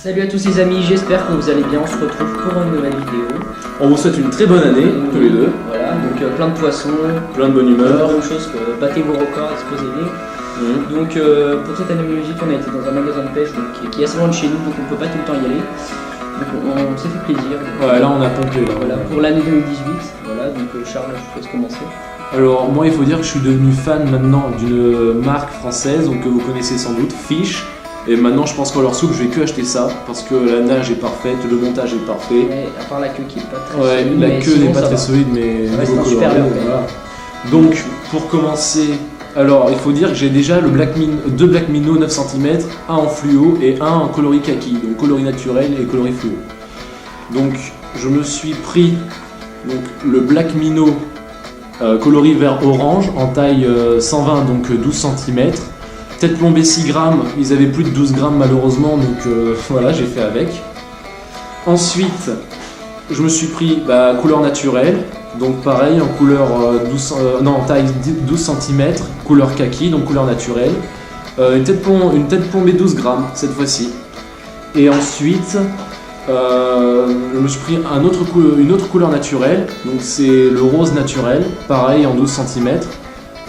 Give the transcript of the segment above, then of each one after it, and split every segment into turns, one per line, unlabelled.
Salut à tous les amis, j'espère que vous allez bien, on se retrouve pour une nouvelle vidéo.
On vous souhaite une très bonne année, tous les deux.
Voilà, donc plein de poissons,
plein de bonne
plein
humeur.
de choses, battez vos records, exposez-les. Donc pour cette année musique, on a été dans un magasin de pêche qui est assez loin de chez nous, donc on peut pas tout le temps y aller. Donc on s'est fait plaisir.
Ouais, là on a pompé. Là.
Voilà, pour l'année 2018, voilà, donc Charles, je te laisse commencer.
Alors moi il faut dire que je suis devenu fan maintenant d'une marque française, donc que vous connaissez sans doute, Fish. Et maintenant je pense qu'en leur soupe je vais que acheter ça, parce que la nage est parfaite, le montage est parfait.
Ouais, à part la queue qui est pas très
Ouais,
solide.
la
mais
queue
sinon,
n'est pas
ça
très
va.
solide, mais
Ça reste
niveau
un super
coloré,
leurre,
voilà. Donc pour commencer, alors il faut dire que j'ai déjà deux Black Minnow 9 cm, un en fluo et un en coloris kaki, donc coloris naturel et coloris fluo. Donc je me suis pris le Black Minnow coloris vert orange en taille 120, donc 12 cm. Tête plombée 6 grammes, ils avaient plus de 12 grammes malheureusement, donc voilà, j'ai fait avec. Ensuite, je me suis pris couleur naturelle, donc pareil, en couleur en taille 12 cm, couleur kaki, donc couleur naturelle. Une tête plombée 12 grammes cette fois-ci. Et ensuite, je me suis pris une autre couleur naturelle, donc c'est le rose naturel, pareil en 12 cm.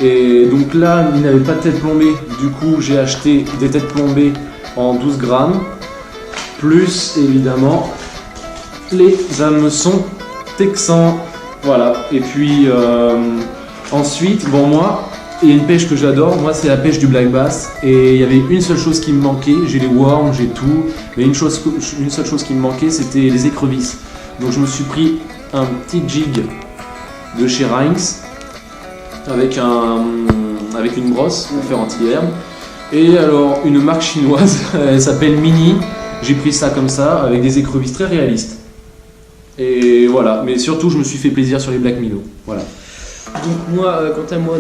Et donc là, il n'avait pas de tête plombée, du coup j'ai acheté des têtes plombées en 12 grammes, plus évidemment les hameçons texans. Voilà, et puis ensuite, bon moi, il y a une pêche que j'adore, moi c'est la pêche du black bass, et il y avait une seule chose qui me manquait, j'ai les worms, j'ai tout, mais une seule chose qui me manquait, c'était les écrevisses. Donc je me suis pris un petit jig de chez Rinks, avec une brosse pour faire anti-herbe. Et alors une marque chinoise, elle s'appelle Mini. J'ai pris ça comme ça, avec des écrevisses très réalistes. Et voilà, mais surtout je me suis fait plaisir sur les Black Minnow. Voilà.
Donc moi, quant à moi,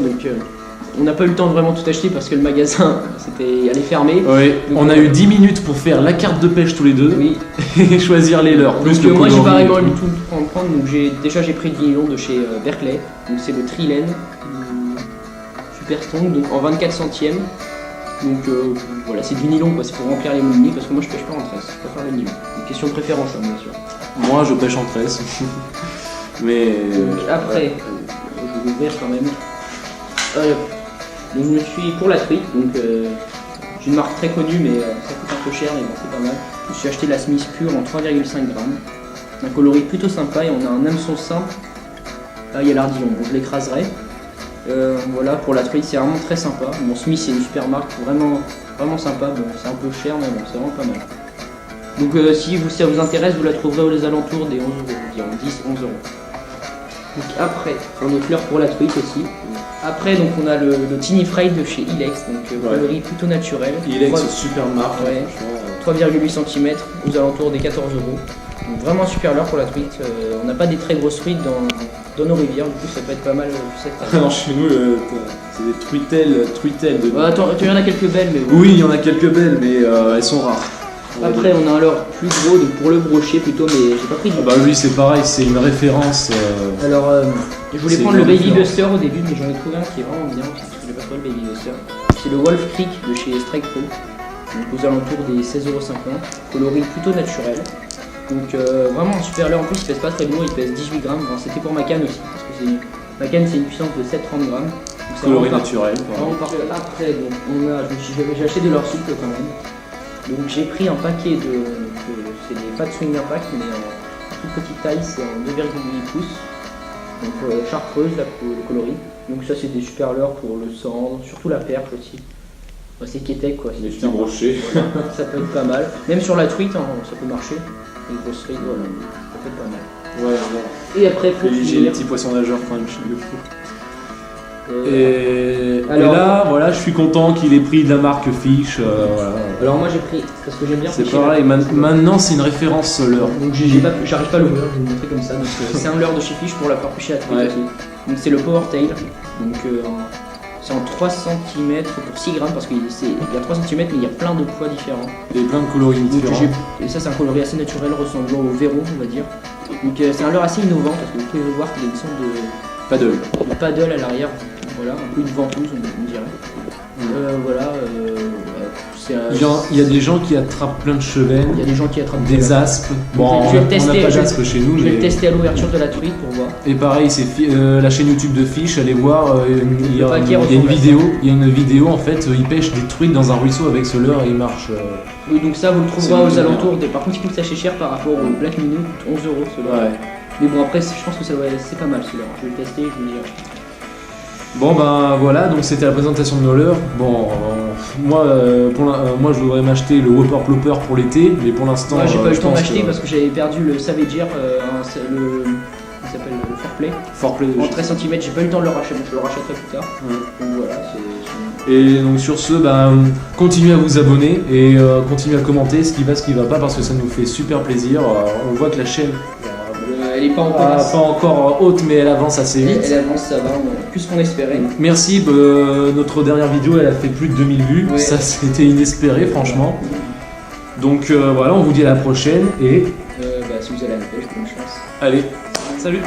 on n'a pas eu le temps de vraiment tout acheter parce que le magasin allait fermer.
Oui,
donc,
on a eu 10 minutes pour faire la carte de pêche tous les deux,
oui.
et choisir les leurs. Plus
Donc
le
moi j'ai
coloris
pas
et
vraiment eu
tout.
tout le prendre, donc j'ai pris le vinylon de chez Berkeley, donc c'est le Trilène Super Strong, donc en 24 centièmes. Donc voilà, c'est du nylon quoi, c'est pour remplir les moulinets parce que moi je pêche pas en tresse, je préfère le nylon. Une question de préférence hein, bien sûr.
Moi je pêche en tresse. Mais
Donc après, je vais ouvrir quand même. Donc je me suis pour la truite, donc j'ai une marque très connue mais ça coûte un peu cher mais bon c'est pas mal. Je me suis acheté la Smith pure en 3,5 grammes. Un coloris plutôt sympa et on a un hameçon simple. Là il y a l'ardillon, bon je l'écraserai. Voilà pour la truite c'est vraiment très sympa. Bon Smith c'est une super marque, vraiment sympa, bon c'est un peu cher mais bon c'est vraiment pas mal. Donc si ça vous intéresse vous la trouverez aux alentours des 11 euros, environ 10-11 euros. Donc après, un autre leurre pour la truite aussi. Après donc on a le Tiny Fry de chez Ilex, donc coloris plutôt naturel.
Ilex super marque,
ouais,
franchement.
3,8 cm aux alentours des 14 euros. Donc vraiment super leurre pour la truite. On n'a pas des très grosses truites dans nos rivières, du coup ça peut être pas mal cette année.
Non, chez nous, c'est des truitelles de...
Attends, tu en as quelques belles mais
Oui, il y en a quelques belles, mais elles sont rares.
Après on a un leurre plus gros, donc pour le brochet plutôt, mais j'ai pas pris de...
Ah bah lui c'est pareil, c'est une référence.
Alors je voulais
c'est
prendre le
une
Baby
référence.
Buster au début, mais j'en ai trouvé un qui est vraiment bien aussi, parce que j'ai pas trouvé le Baby Buster. C'est le Wolf Creek de chez Strike Pro, donc aux alentours des 16,50€, coloris plutôt naturel. Donc vraiment un super leurre, en plus il pèse pas très lourd, il pèse 18 grammes, bon, c'était pour ma canne aussi, parce que ma canne c'est une puissance de 7,30 grammes. Donc c'est
Coloris
vraiment
naturel.
Vraiment parfait. Après, donc, j'ai acheté de leur souple quand même. Donc j'ai pris un paquet c'est des pâtes swing impact mais en toute petite taille, c'est en 2,8 pouces. Donc chartreuse là pour le coloris. Donc ça c'est des super leurres pour le cendre, surtout la perche aussi. Bah, c'est Kétek quoi.
Les petits brochets.
Voilà, ça peut être pas mal. Même sur la truite, hein, ça peut marcher. Les grosses truites, voilà, ça peut être pas mal.
Ouais, bon.
Et après pour
J'ai les
finir,
petits poissons nageurs French de fou.
alors-
et là, voilà, je suis content qu'il ait pris de la marque Fish. Voilà.
alors moi j'ai pris, parce que j'aime bien
C'est
pêcher
pareil,
la-
maintenant c'est une référence leurre.
Donc j'arrive pas à l'ouvrir, je vais vous montrer comme ça. Donc c'est un leurre de chez Fish pour la faire pêcher à truite
Ouais.
aussi. Donc c'est le Power Tail. Donc c'est en 3 cm pour 6 grammes parce qu'il y a 3 cm mais il y a plein de poids différents.
Il y a plein de coloris
Donc,
différents.
et ça c'est un coloris assez naturel ressemblant au Véro on va dire. Donc c'est un leurre assez innovant parce que vous pouvez voir qu'il y a une sorte de paddle à l'arrière. Voilà, un peu une ventouse on dirait. Voilà,
Il y a des gens qui attrapent plein de chevennes,
Il y a des gens qui attrapent
des aspes. Bon,
Je vais le
on
tester,
n'a pas
je vais-
d'aspes chez nous,
Je vais le
mais...
tester à l'ouverture de la truite pour voir.
Et pareil, c'est la chaîne YouTube de Fish, allez voir, il y a
paquet
une
ressemble à
vidéo, en fait, il pêche des truites dans un ruisseau avec ce leurre et il marche.
Oui, donc ça, vous le trouverez
C'est
aux
une
alentours. Par contre, il coûte assez cher par rapport au Black Minnow, il coûte 11 euros celui-là.
Ouais.
Mais bon, après, je pense que c'est pas mal celui-là. Je vais le tester, je vous le dirai.
Bon ben voilà, donc c'était la présentation de nos leurres. Bon, moi je voudrais m'acheter le Whopper Plopper pour l'été, mais pour l'instant.
Moi, j'ai pas eu
je
le temps
pense
d'acheter
que-
parce que j'avais perdu le Savagear, il s'appelle le Foreplay.
Fort play.
En 13 cm, j'ai pas eu le temps de le racheter, donc je le rachèterai plus tard.
Ouais.
Donc voilà,
Et donc sur ce, ben, continuez à vous abonner et continuez à commenter ce qui va pas parce que ça nous fait super plaisir. On voit que la chaîne
elle est pas encore
pas encore haute mais elle avance assez vite.
Elle avance, ça va, plus qu'on espérait.
Merci, notre dernière vidéo elle a fait plus de 2000 vues,
Ouais.
ça c'était inespéré franchement. Donc voilà, on vous dit à la prochaine et
Si vous allez à la pêche, bonne chance.
allez, salut.